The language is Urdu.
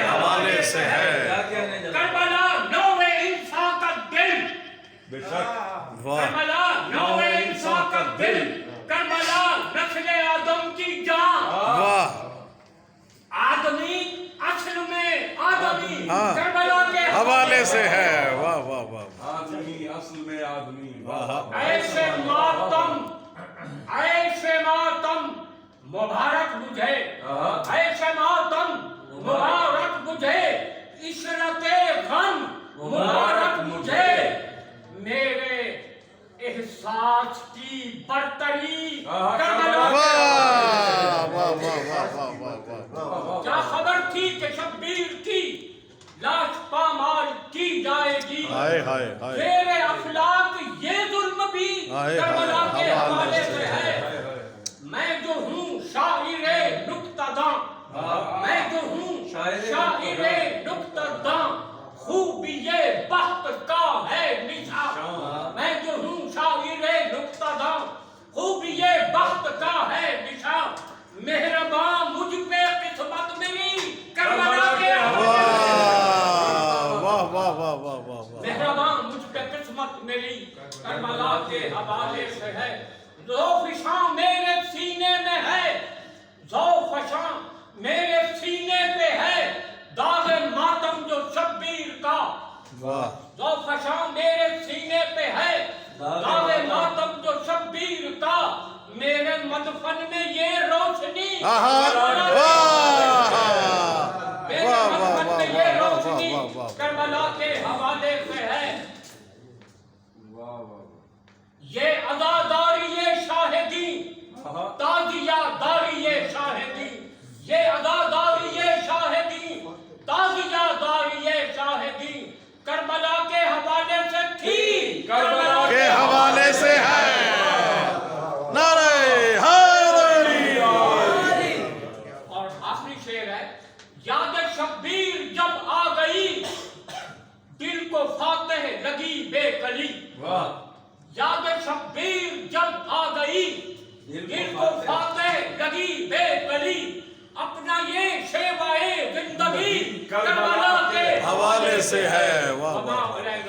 حوالے سے ہے کربلا نوے انسان کا دل، بے شک کربلا نوے انسان کا دل، کربلا نسل آدم کی جان، واہ آدمی اصل میں آدمی ہاں کربلا کے حوالے سے ہے واہ واہ واہ آدمی اصل میں آدمی ایسے ماتم مبارک مجھے، ایسے ماتم مبارک مجھے، عشرت غم مبارک مجھے، میرے احساس کی برتری کربلا کے واہ واہ واہ واہ واہ واہ کیا خبر تھی کہ شبیر کی لاش پامال کی جائے گی، ہائے ہائے ہائے میرے اخلاق یہ ظلم بھی کربلا کے حوالے سے ہے، میں جو ہوں شاعر نکتہ داں، میں جو ہوں شاعر نکتہ داں، خوبی یہ بخت کا ہے نشاں، میں جو ہوں شاعر نکتہ داں، خوبی یہ بخت کا ہے نشاں، مہرباں مجھ پہ قسمت میری کربلا کے حوالے سے، واہ واہ واہ واہ واہ واہ مہرباں مجھ پہ قسمت میری کربلا کے حوالے سے ہے، ذوفشاں میرے سینے میں ہے، ذوفشاں میرے سینے پہ ہے، داغ ماتم جو شبیر کا، واہ ذوفشاں میرے سینے پہ ہے، داغ ماتم جو شبیر کا، میرے مدفن میں یہ روشنی کربلا کے حوالے سے ہے، یہ عزاداری شاہدی تازیہ داری شاہدی، یہ عزاداری شاہدی تازیہ داری شاہدی کربلا کے حوالے سے تھی، کربلا کے حوالے سے ہے نعرہ حیدری اور آخری شعر ہے، یاد شبیر جب آ گئی دل کو فاتح لگی بے کلی، یاد شبیر جب آ گئی دل کو فاتح لگی بے کلی، اپنا یہ شیوائے زندگی کربلا کے حوالے سے ہے واہ وما واہ علینا